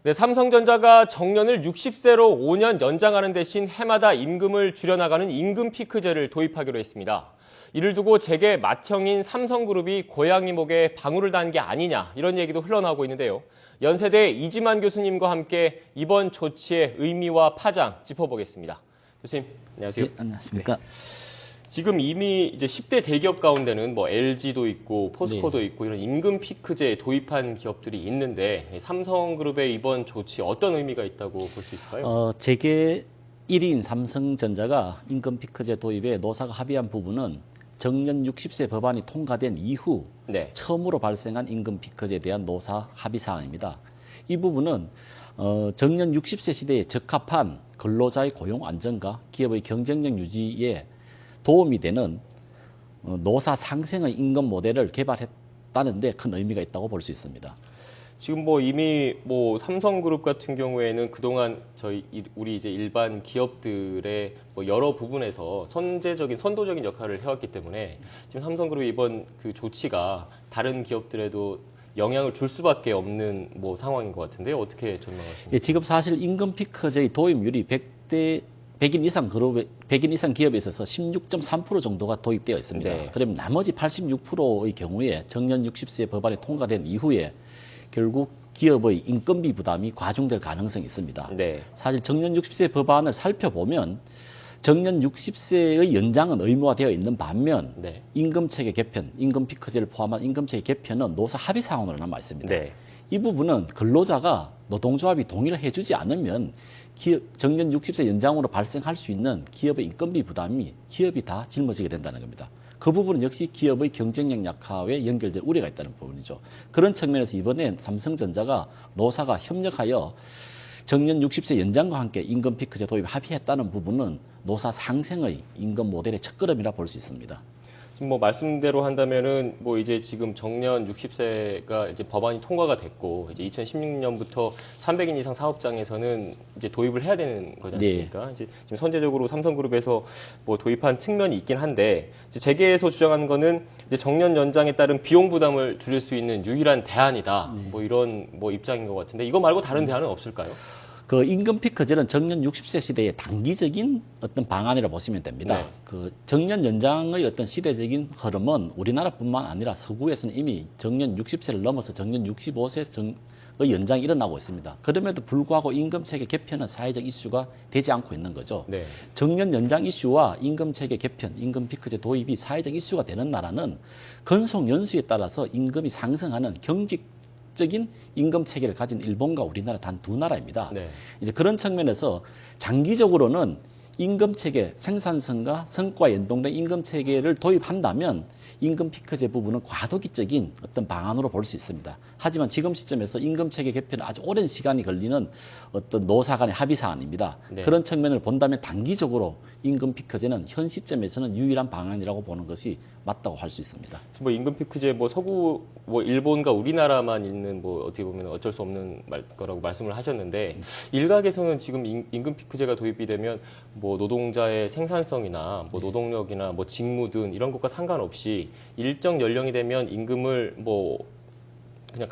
네, 삼성전자가 정년을 60세로 5년 연장하는 대신 해마다 임금을 줄여나가는 임금 피크제를 도입하기로 했습니다. 이를 두고 재계 맏형인 삼성그룹이 고양이 목에 방울을 단 게 아니냐 이런 얘기도 흘러나오고 있는데요. 연세대 이지만 교수님과 함께 이번 조치의 의미와 파장 짚어보겠습니다. 교수님, 안녕하세요. 네, 안녕하십니까. 지금 이미 이제 10대 대기업 가운데는 뭐 LG도 있고 포스코도 네. 있고 이런 임금 피크제 도입한 기업들이 있는데 삼성그룹의 이번 조치 어떤 의미가 있다고 볼 수 있을까요? 재계 1위인 삼성전자가 임금 피크제 도입에 노사가 합의한 부분은 정년 60세 법안이 통과된 이후 네. 처음으로 발생한 임금 피크제에 대한 노사 합의 사항입니다. 이 부분은 정년 60세 시대에 적합한 근로자의 고용 안정과 기업의 경쟁력 유지에 도움이 되는 노사 상생의 임금 모델을 개발했다는 데 큰 의미가 있다고 볼 수 있습니다. 지금 뭐 이미 뭐 삼성그룹 같은 경우에는 그동안 우리 이제 일반 기업들의 뭐 여러 부분에서 선도적인 역할을 해왔기 때문에 지금 삼성그룹 이번 그 조치가 다른 기업들에도 영향을 줄 수밖에 없는 뭐 상황인 것 같은데요. 어떻게 전망하십니까? 예, 지금 사실 임금 피크제의 도입률이 100인 이상 기업에 있어서 16.3% 정도가 도입되어 있습니다. 네. 그러면 나머지 86%의 경우에 정년 60세 법안이 통과된 이후에 결국 기업의 인건비 부담이 과중될 가능성이 있습니다. 네. 사실 정년 60세 법안을 살펴보면 정년 60세의 연장은 의무화되어 있는 반면 네. 임금체계 개편, 임금 피크제를 포함한 임금체계 개편은 노사 합의 사항으로 남아 있습니다. 네. 이 부분은 근로자가 노동조합이 동의를 해주지 않으면 정년 60세 연장으로 발생할 수 있는 기업의 인건비 부담이 기업이 다 짊어지게 된다는 겁니다. 그 부분은 역시 기업의 경쟁력 약화에 연결될 우려가 있다는 부분이죠. 그런 측면에서 이번엔 삼성전자가 노사가 협력하여 정년 60세 연장과 함께 임금 피크제 도입 합의했다는 부분은 노사 상생의 임금 모델의 첫걸음이라 볼 수 있습니다. 지금 뭐 말씀대로 한다면은 뭐 이제 지금 정년 60세가 이제 법안이 통과가 됐고 이제 2016년부터 300인 이상 사업장에서는 이제 도입을 해야 되는 거지 않습니까? 네. 이제 지금 선제적으로 삼성그룹에서 뭐 도입한 측면이 있긴 한데 이제 재계에서 주장한 거는 이제 정년 연장에 따른 비용 부담을 줄일 수 있는 유일한 대안이다. 뭐 이런 뭐 입장인 것 같은데 이거 말고 다른 대안은 없을까요? 그 임금 피크제는 정년 60세 시대의 단기적인 어떤 방안이라 보시면 됩니다. 네. 그 정년 연장의 어떤 시대적인 흐름은 우리나라뿐만 아니라 서구에서는 이미 정년 60세를 넘어서 정년 65세의 연장이 일어나고 있습니다. 그럼에도 불구하고 임금체계 개편은 사회적 이슈가 되지 않고 있는 거죠. 네. 정년 연장 이슈와 임금체계 개편, 임금 피크제 도입이 사회적 이슈가 되는 나라는 근속 연수에 따라서 임금이 상승하는 경직적인 임금 체계를 가진 일본과 우리나라 단 두 나라입니다. 네. 이제 그런 측면에서 장기적으로는 임금 체계, 생산성과 성과 연동된 임금 체계를 도입한다면 임금 피크제 부분은 과도기적인 어떤 방안으로 볼 수 있습니다. 하지만 지금 시점에서 임금 체계 개편은 아주 오랜 시간이 걸리는 어떤 노사 간의 합의 사안입니다. 네. 그런 측면을 본다면 단기적으로 임금 피크제는 현 시점에서는 유일한 방안이라고 보는 것이 맞다고 할 수 있습니다. 뭐 임금 피크제 뭐 서구 뭐 일본과 우리나라만 있는 뭐 어떻게 보면 어쩔 수 없는 거라고 말씀을 하셨는데 일각에서는 지금 임금 피크제가 도입이 되면 뭐 노동자의 생산성이나 뭐 노동력이나 뭐 직무 등 이런 것과 상관없이 일정 연령이 되면 임금을 뭐 그냥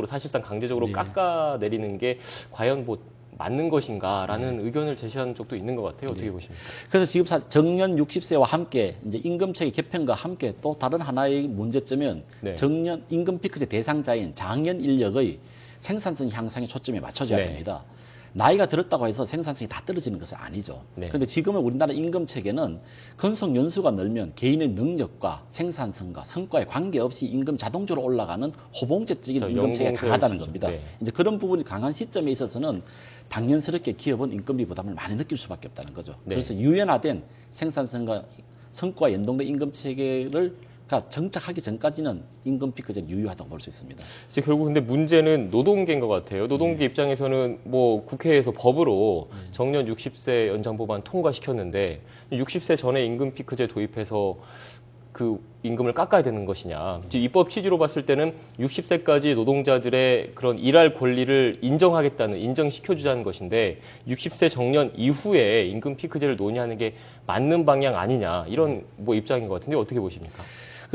사실상 강제적으로 네. 깎아 내리는 게 과연 뭐 맞는 것인가라는 의견을 제시하는 쪽도 있는 것 같아요. 어떻게 보십니까? 그래서 지금 정년 60세와 함께 이제 임금체계 개편과 함께 또 다른 하나의 문제점은 네. 정년 임금 피크제 대상자인 장년 인력의 생산성 향상에 초점이 맞춰져야 네. 됩니다. 나이가 들었다고 해서 생산성이 다 떨어지는 것은 아니죠. 네. 그런데 지금은 우리나라 임금 체계는 근속 연수가 늘면 개인의 능력과 생산성과 성과에 관계없이 임금 자동적으로 올라가는 호봉제적인 그렇죠. 임금 체계가 강하다는 연공세율이죠. 겁니다. 네. 이제 그런 부분이 강한 시점에 있어서는 당연스럽게 기업은 인건비 부담을 많이 느낄 수밖에 없다는 거죠. 네. 그래서 유연화된 생산성과 성과에 연동된 임금 체계를 정착하기 전까지는 임금 피크제는 유효하다고 볼 수 있습니다. 이제 결국 근데 문제는 노동계인 것 같아요. 노동계 입장에서는 뭐 국회에서 법으로 정년 60세 연장 법안 통과시켰는데 60세 전에 임금 피크제 도입해서 그 임금을 깎아야 되는 것이냐. 이제 입법 취지로 봤을 때는 60세까지 노동자들의 그런 일할 권리를 인정시켜주자는 것인데 60세 정년 이후에 임금 피크제를 논의하는 게 맞는 방향 아니냐 이런 뭐 입장인 것 같은데 어떻게 보십니까?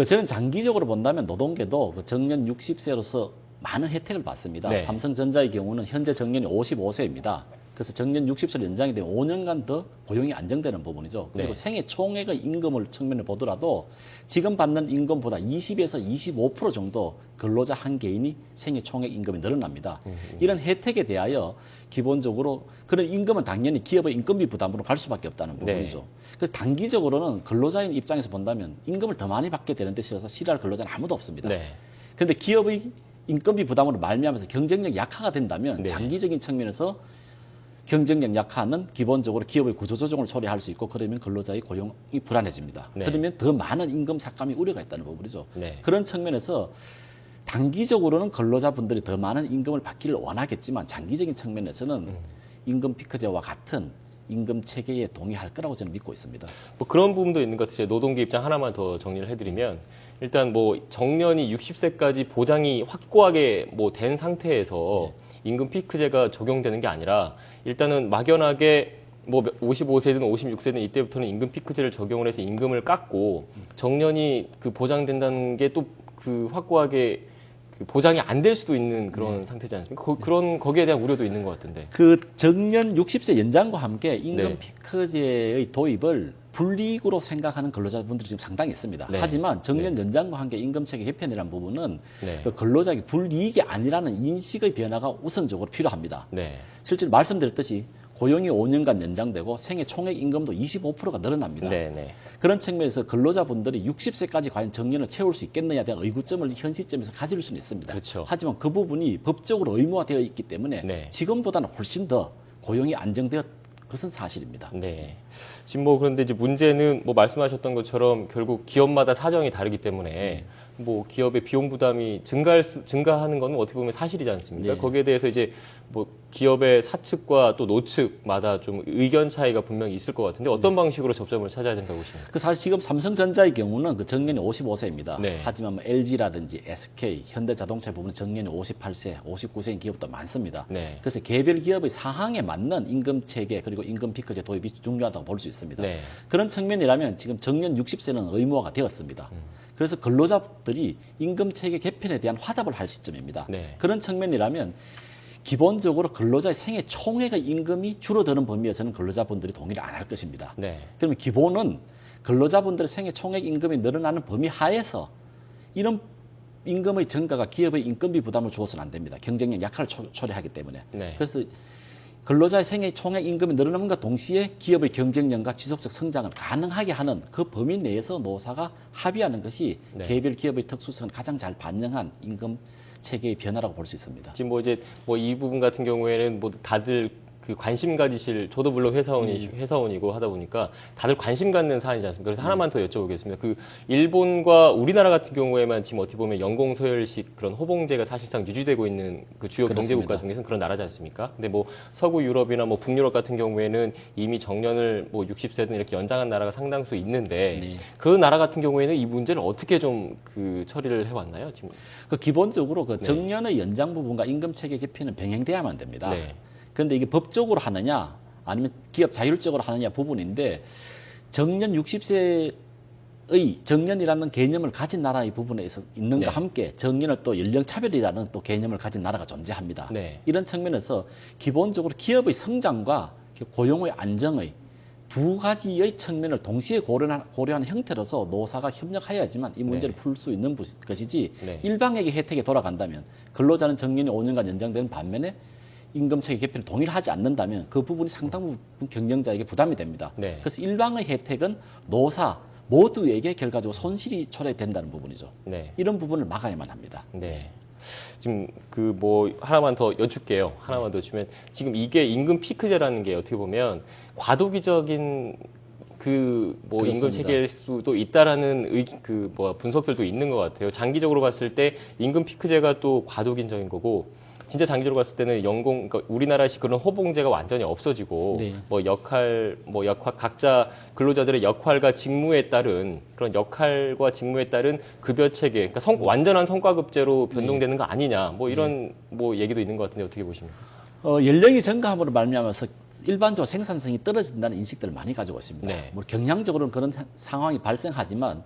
저는 장기적으로 본다면 노동계도 정년 60세로서 많은 혜택을 받습니다. 네. 삼성전자의 경우는 현재 정년이 55세입니다. 그래서 정년 60세로 연장이 되면 5년간 더 고용이 안정되는 부분이죠. 그리고 네. 생애 총액의 임금을 측면을 보더라도 지금 받는 임금보다 20에서 25% 정도 근로자 한 개인이 생애 총액 임금이 늘어납니다. 이런 혜택에 대하여 기본적으로 그런 임금은 당연히 기업의 인건비 부담으로 갈 수밖에 없다는 부분이죠. 네. 그래서 단기적으로는 근로자인 입장에서 본다면 임금을 더 많이 받게 되는 데 있어서 싫어할 근로자는 아무도 없습니다. 네. 그런데 기업의 인건비 부담으로 말미암아서 경쟁력 약화가 된다면 네. 장기적인 측면에서 경쟁력 약화는 기본적으로 기업의 구조조정을 초래할 수 있고 그러면 근로자의 고용이 불안해집니다. 네. 그러면 더 많은 임금 삭감이 우려가 있다는 부분이죠. 네. 그런 측면에서 단기적으로는 근로자분들이 더 많은 임금을 받기를 원하겠지만 장기적인 측면에서는 임금 피크제와 같은 임금 체계에 동의할 거라고 저는 믿고 있습니다. 뭐 그런 부분도 있는 것 같아요. 노동계 입장 하나만 더 정리를 해드리면 일단 뭐 정년이 60세까지 보장이 확고하게 뭐 된 상태에서 임금 피크제가 적용되는 게 아니라 일단은 막연하게 뭐 55세든 56세든 이때부터는 임금 피크제를 적용을 해서 임금을 깎고 정년이 그 보장된다는 게 또 그 확고하게 그 보장이 안 될 수도 있는 그런 상태지 않습니까? 그런 거기에 대한 우려도 있는 것 같은데. 그 정년 60세 연장과 함께 임금 네. 피크제의 도입을 불이익으로 생각하는 근로자분들이 지금 상당히 있습니다. 네. 하지만 정년 연장과 함께 임금체계 개편이라는 부분은 네. 그 근로자에게 불이익이 아니라는 인식의 변화가 우선적으로 필요합니다. 네. 실제로 말씀드렸듯이 고용이 5년간 연장되고 생애 총액 임금도 25%가 늘어납니다. 네. 네. 그런 측면에서 근로자분들이 60세까지 과연 정년을 채울 수 있겠느냐에 대한 의구점을 현 시점에서 가질 수는 있습니다. 그렇죠. 하지만 그 부분이 법적으로 의무화되어 있기 때문에 네. 지금보다는 훨씬 더 고용이 안정되었 것은 사실입니다. 네. 지금 뭐 그런데 이제 문제는 뭐 말씀하셨던 것처럼 결국 기업마다 사정이 다르기 때문에 뭐 기업의 비용 부담이 증가하는 건 어떻게 보면 사실이지 않습니까? 네. 거기에 대해서 이제 뭐 기업의 사측과 또 노측마다 좀 의견 차이가 분명히 있을 것 같은데 어떤 방식으로 접점을 찾아야 된다고 보십니까? 그 사실 지금 삼성전자의 경우는 그 정년이 55세입니다. 네. 하지만 뭐 LG라든지 SK, 현대자동차 부분은 정년이 58세, 59세인 기업도 많습니다. 네. 그래서 개별 기업의 사항에 맞는 임금 체계 그리고 임금 피크제 도입이 중요하다고 볼 수 있습니다. 네. 그런 측면이라면 지금 정년 60세는 의무화가 되었습니다. 그래서 근로자들이 임금 체계 개편에 대한 화답을 할 시점입니다. 네. 그런 측면이라면 기본적으로 근로자의 생애 총액의 임금이 줄어드는 범위에서는 근로자분들이 동의를 안 할 것입니다. 네. 그러면 기본은 근로자분들의 생애 총액 임금이 늘어나는 범위 하에서 이런 임금의 증가가 기업의 인건비 부담을 주어서는 안 됩니다. 경쟁력 약화를 초래하기 때문에. 네. 그래서 근로자의 생애 총액 임금이 늘어남과 동시에 기업의 경쟁력과 지속적 성장을 가능하게 하는 그 범위 내에서 노사가 합의하는 것이 네. 개별 기업의 특수성을 가장 잘 반영한 임금 체계의 변화라고 볼 수 있습니다. 지금 뭐 이제 뭐 이 부분 같은 경우에는 뭐 다들 그 관심 가지실 저도 물론 회사원이고 하다 보니까 다들 관심 갖는 사안이지 않습니까? 그래서 하나만 더 여쭤보겠습니다. 그 일본과 우리나라 같은 경우에만 지금 어떻게 보면 연공 소멸식 그런 호봉제가 사실상 유지되고 있는 그 주요 경제 그렇습니다. 국가 중에서는 그런 나라지 않습니까? 근데 뭐 서구 유럽이나 뭐 북유럽 같은 경우에는 이미 정년을 뭐 60세든 이렇게 연장한 나라가 상당수 있는데 네. 그 나라 같은 경우에는 이 문제를 어떻게 좀 그 처리를 해왔나요? 지금? 그 기본적으로 그 정년의 연장 부분과 임금 체계 개편은 병행돼야만 됩니다. 네. 그런데 이게 법적으로 하느냐 아니면 기업 자율적으로 하느냐 부분인데 정년 60세의 정년이라는 개념을 가진 나라의 부분에 있는가 네. 함께 정년을 또 연령차별이라는 또 개념을 가진 나라가 존재합니다. 네. 이런 측면에서 기본적으로 기업의 성장과 고용의 안정의 두 가지의 측면을 동시에 고려하는 형태로서 노사가 협력하여야지만 이 문제를 풀 수 있는 것이지 네. 일방에게 혜택이 돌아간다면 근로자는 정년이 5년간 연장되는 반면에 임금체계 개편을 동의를 하지 않는다면 그 부분이 상당 부분 경영자에게 부담이 됩니다. 네. 그래서 일방의 혜택은 노사 모두에게 결과적으로 손실이 초래된다는 부분이죠. 네. 이런 부분을 막아야만 합니다. 네. 지금 그 뭐 하나만 더 여쭐게요. 하나만 더 주면 지금 이게 임금 피크제라는 게 어떻게 보면 과도기적인 그 뭐 임금 그렇습니다. 체계일 수도 있다라는 분석들도 있는 것 같아요. 장기적으로 봤을 때 임금 피크제가 또 과도기적인 거고 진짜 장기적으로 봤을 때는 그러니까 우리나라식 그런 호봉제가 완전히 없어지고 네. 역할 각자 근로자들의 역할과 직무에 따른 그런 역할과 직무에 따른 급여 체계, 그러니까 완전한 성과급제로 변동되는 거 아니냐, 뭐 이런 뭐 얘기도 있는 것 같은데 어떻게 보십니까? 연령이 증가함으로 말미암아서 일반적으로 생산성이 떨어진다는 인식들을 많이 가지고 있습니다. 네. 뭐 경향적으로는 그런 상황이 발생하지만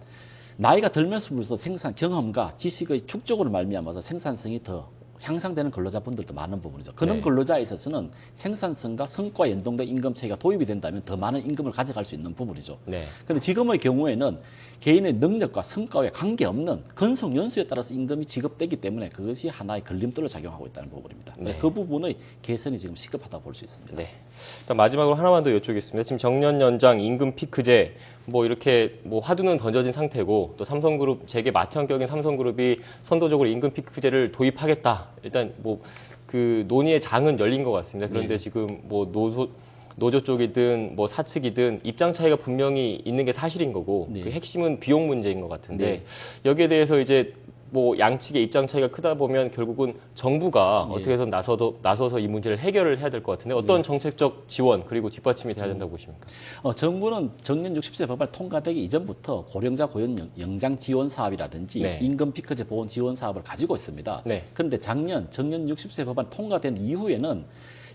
나이가 들면서 생산 경험과 지식의 축적으로 말미암아서 생산성이 더 향상되는 근로자분들도 많은 부분이죠. 그런 네. 근로자에 있어서는 생산성과 성과 연동된 임금 체계가 도입이 된다면 더 많은 임금을 가져갈 수 있는 부분이죠. 네. 그런데 지금의 경우에는 개인의 능력과 성과에 관계없는 근속 연수에 따라서 임금이 지급되기 때문에 그것이 하나의 걸림돌로 작용하고 있다는 부분입니다. 네. 그 부분의 개선이 지금 시급하다고 볼 수 있습니다. 네. 일단 마지막으로 하나만 더 여쭙겠습니다. 지금 정년 연장 임금 피크제 뭐 이렇게 뭐 화두는 던져진 상태고 또 삼성그룹 재계 맏형격인 삼성그룹이 선도적으로 임금 피크제를 도입하겠다. 일단 뭐 그 논의의 장은 열린 것 같습니다. 그런데 지금 뭐 노조 쪽이든 뭐 사측이든 입장 차이가 분명히 있는 게 사실인 거고 네. 그 핵심은 비용 문제인 것 같은데 네. 여기에 대해서 이제 뭐 양측의 입장 차이가 크다 보면 결국은 정부가 어떻게 해서 나서서 이 문제를 해결을 해야 될 것 같은데 어떤 정책적 지원 그리고 뒷받침이 돼야 된다고 보십니까? 정부는 정년 60세 법안 통과되기 이전부터 고령자 고용 영장 지원 사업이라든지 네. 임금 피크제 보온 지원 사업을 가지고 있습니다. 네. 그런데 작년 정년 60세 법안 통과된 이후에는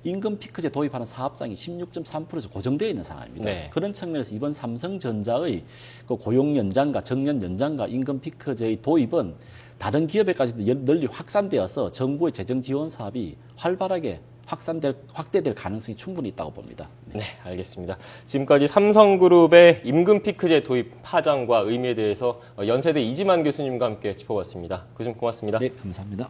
임금 피크제 도입하는 사업장이 16.3%에서 고정되어 있는 상황입니다. 네. 그런 측면에서 이번 삼성전자의 그 고용 연장과 정년 연장과 임금 피크제의 도입은 다른 기업에까지도 널리 확산되어서 정부의 재정 지원 사업이 활발하게 확대될 가능성이 충분히 있다고 봅니다. 네, 알겠습니다. 지금까지 삼성그룹의 임금 피크제 도입 파장과 의미에 대해서 연세대 이지만 교수님과 함께 짚어봤습니다. 교수님 고맙습니다. 네, 감사합니다.